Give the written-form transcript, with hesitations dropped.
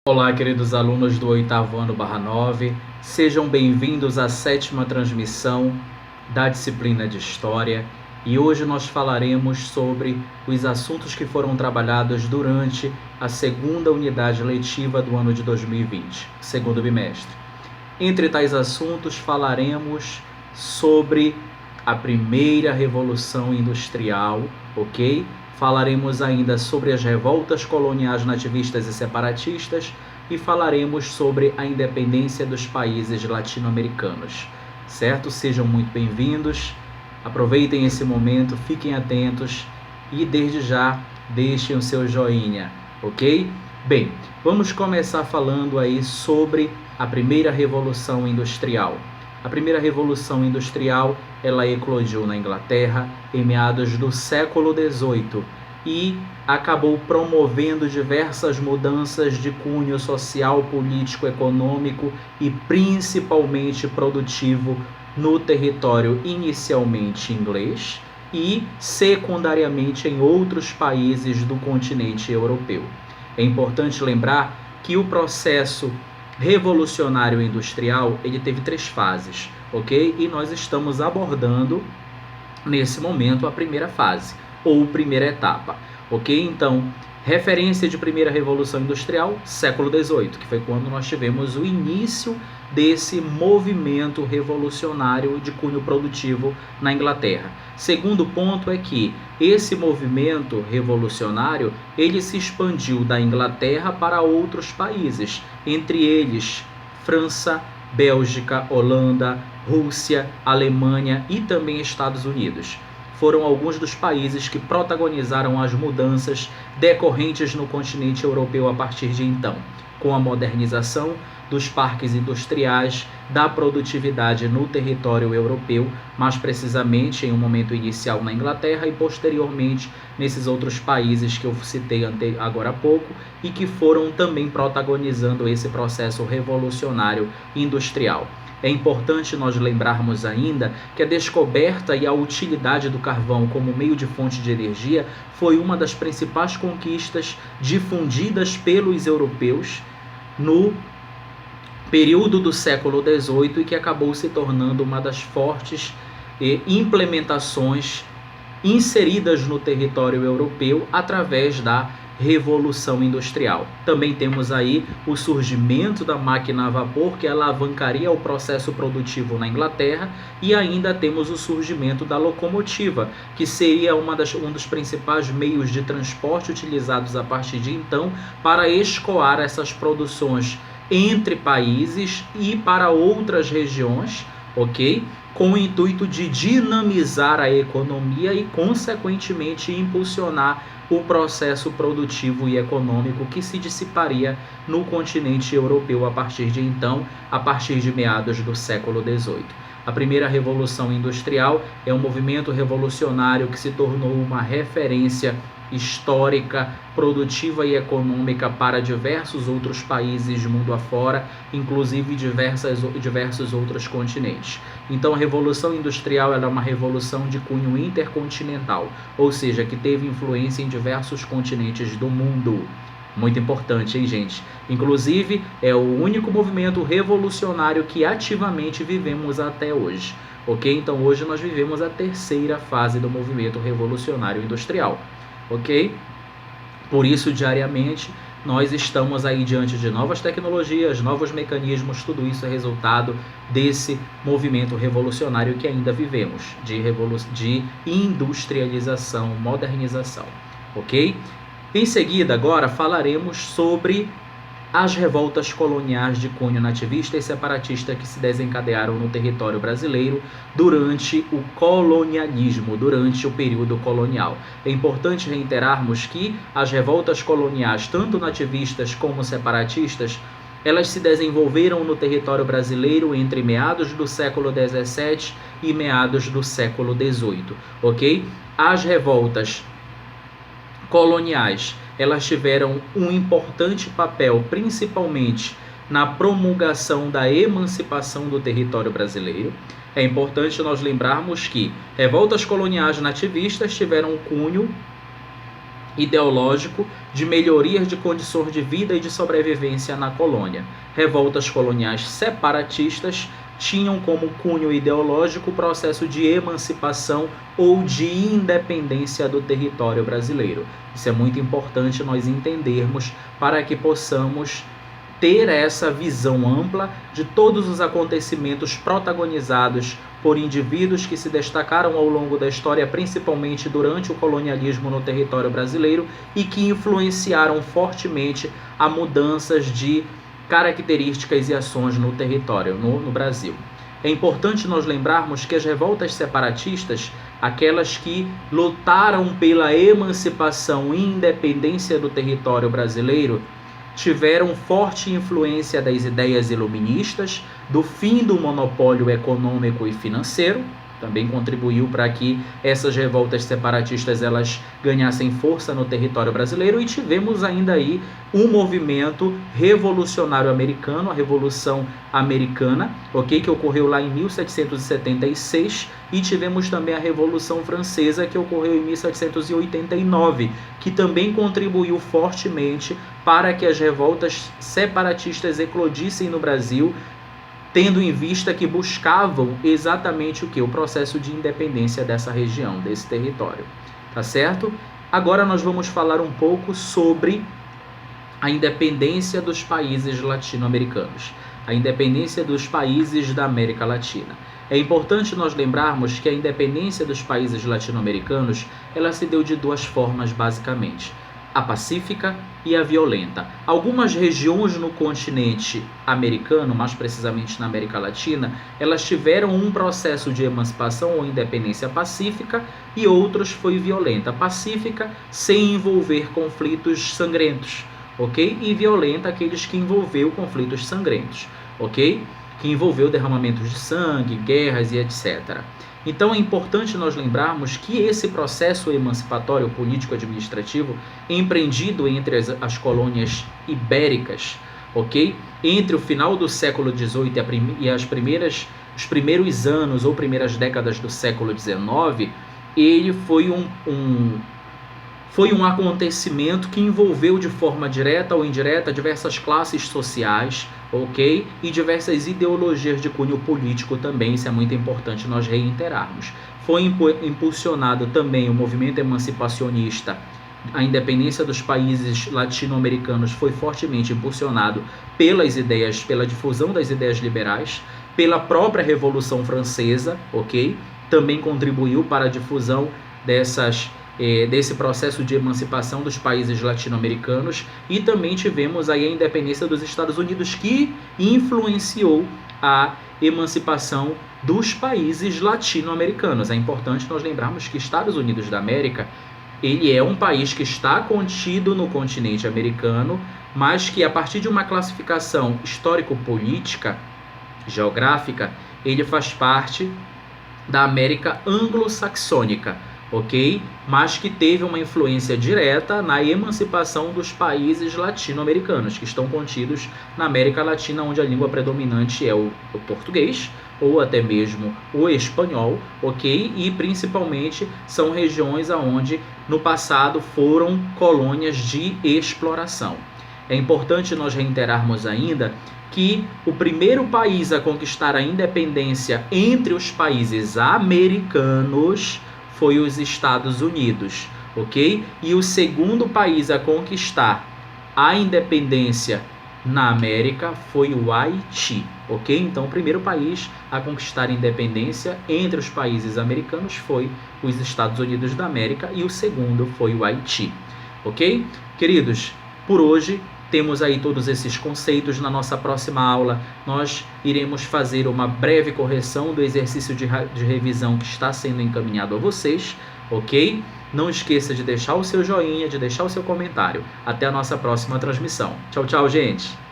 Olá, queridos alunos do 8º ano/9, sejam bem-vindos à 7ª transmissão da disciplina de História, e hoje nós falaremos sobre os assuntos que foram trabalhados durante a segunda unidade letiva do ano de 2020, segundo bimestre. Entre tais assuntos falaremos sobre a primeira Revolução Industrial, ok? Falaremos ainda sobre as revoltas coloniais nativistas e separatistas e falaremos sobre a independência dos países latino-americanos, certo? Sejam muito bem-vindos, aproveitem esse momento, fiquem atentos e desde já deixem o seu joinha, ok? Bem, vamos começar falando aí sobre a primeira Revolução Industrial. A primeira Revolução Industrial, ela eclodiu na Inglaterra em meados do século XVIII e acabou promovendo diversas mudanças de cunho social, político, econômico e principalmente produtivo no território inicialmente inglês e secundariamente em outros países do continente europeu. É importante lembrar que o processo revolucionário industrial, ele teve 3 fases, ok? E nós estamos abordando, nesse momento, a primeira fase, ou primeira etapa, ok? Então, referência de primeira revolução industrial, século XVIII, que foi quando nós tivemos o início desse movimento revolucionário de cunho produtivo na Inglaterra. Segundo ponto é que esse movimento revolucionário, ele se expandiu da Inglaterra para outros países, entre eles França, Bélgica, Holanda, Rússia, Alemanha e também Estados Unidos. Foram alguns dos países que protagonizaram as mudanças decorrentes no continente europeu a partir de então, com a modernização dos parques industriais, da produtividade no território europeu, mais precisamente em um momento inicial na Inglaterra e posteriormente nesses outros países que eu citei agora há pouco e que foram também protagonizando esse processo revolucionário industrial. É importante nós lembrarmos ainda que a descoberta e a utilidade do carvão como meio de fonte de energia foi uma das principais conquistas difundidas pelos europeus no período do século XVIII e que acabou se tornando uma das fortes implementações inseridas no território europeu através da Revolução Industrial. Também temos aí o surgimento da máquina a vapor, que alavancaria o processo produtivo na Inglaterra, e ainda temos o surgimento da locomotiva, que seria um dos principais meios de transporte utilizados a partir de então para escoar essas produções entre países e para outras regiões, ok? Com o intuito de dinamizar a economia e, consequentemente, impulsionar o processo produtivo e econômico que se dissiparia no continente europeu a partir de então, a partir de meados do século XVIII. A primeira Revolução Industrial é um movimento revolucionário que se tornou uma referência histórica, produtiva e econômica para diversos outros países mundo afora, inclusive diversos outros continentes. Então a Revolução Industrial é uma revolução de cunho intercontinental, ou seja, que teve influência em diversos continentes do mundo. Muito importante, hein, gente? Inclusive, é o único movimento revolucionário que ativamente vivemos até hoje, ok? Então hoje nós vivemos a terceira fase do movimento revolucionário industrial. Ok? Por isso, diariamente, nós estamos aí diante de novas tecnologias, novos mecanismos, tudo isso é resultado desse movimento revolucionário que ainda vivemos, de industrialização, modernização, ok? Em seguida, agora, falaremos sobre as revoltas coloniais de cunho nativista e separatista que se desencadearam no território brasileiro durante o colonialismo, durante o período colonial. É importante reiterarmos que as revoltas coloniais, tanto nativistas como separatistas, elas se desenvolveram no território brasileiro entre meados do século XVII e meados do século XVIII, ok? As revoltas coloniais, elas tiveram um importante papel, principalmente na promulgação da emancipação do território brasileiro. É importante nós lembrarmos que revoltas coloniais nativistas tiveram um cunho ideológico de melhorias de condições de vida e de sobrevivência na colônia. Revoltas coloniais separatistas tinham como cunho ideológico o processo de emancipação ou de independência do território brasileiro. Isso é muito importante nós entendermos para que possamos ter essa visão ampla de todos os acontecimentos protagonizados por indivíduos que se destacaram ao longo da história, principalmente durante o colonialismo no território brasileiro, e que influenciaram fortemente a mudanças de características e ações no território, no Brasil. É importante nós lembrarmos que as revoltas separatistas, aquelas que lutaram pela emancipação e independência do território brasileiro, tiveram forte influência das ideias iluministas, do fim do monopólio econômico e financeiro, também contribuiu para que essas revoltas separatistas elas ganhassem força no território brasileiro, e tivemos ainda aí um movimento revolucionário americano, a Revolução Americana, que ocorreu lá em 1776, e tivemos também a Revolução Francesa, que ocorreu em 1789, que também contribuiu fortemente para que as revoltas separatistas eclodissem no Brasil, tendo em vista que buscavam exatamente o que? O processo de independência dessa região, desse território. Tá certo? Agora nós vamos falar um pouco sobre a independência dos países latino-americanos, a independência dos países da América Latina. É importante nós lembrarmos que a independência dos países latino-americanos, ela se deu de duas formas basicamente: a pacífica e a violenta. Algumas regiões no continente americano, mais precisamente na América Latina, elas tiveram um processo de emancipação ou independência pacífica, e outros foi violenta. Pacífica sem envolver conflitos sangrentos, ok? E violenta aqueles que envolveu conflitos sangrentos, ok? Que envolveu derramamentos de sangue, guerras e etc. Então é importante nós lembrarmos que esse processo emancipatório político-administrativo empreendido entre as colônias ibéricas, ok? Entre o final do século XVIII e os primeiros anos ou primeiras décadas do século XIX, ele foi um acontecimento que envolveu de forma direta ou indireta diversas classes sociais, ok? E diversas ideologias de cunho político também, isso é muito importante nós reiterarmos. Foi impulsionado também o movimento emancipacionista. A independência dos países latino-americanos foi fortemente impulsionado pelas ideias, pela difusão das ideias liberais, pela própria Revolução Francesa, ok? Também contribuiu para a difusão desse processo de emancipação dos países latino-americanos, e também tivemos aí a independência dos Estados Unidos, que influenciou a emancipação dos países latino-americanos. É importante nós lembrarmos que Estados Unidos da América, ele é um país que está contido no continente americano, mas que a partir de uma classificação histórico-política, geográfica, ele faz parte da América anglo-saxônica, ok? Mas que teve uma influência direta na emancipação dos países latino-americanos, que estão contidos na América Latina, onde a língua predominante é o português, ou até mesmo o espanhol, ok? E principalmente são regiões onde no passado foram colônias de exploração. É importante nós reiterarmos ainda que o primeiro país a conquistar a independência entre os países americanos foi os Estados Unidos, ok? E o segundo país a conquistar a independência na América foi o Haiti, ok? Então, o primeiro país a conquistar a independência entre os países americanos foi os Estados Unidos da América, e o segundo foi o Haiti, ok? Queridos, por hoje temos aí todos esses conceitos. Na nossa próxima aula, nós iremos fazer uma breve correção do exercício de revisão que está sendo encaminhado a vocês, ok? Não esqueça de deixar o seu joinha, de deixar o seu comentário. Até a nossa próxima transmissão. Tchau, tchau, gente!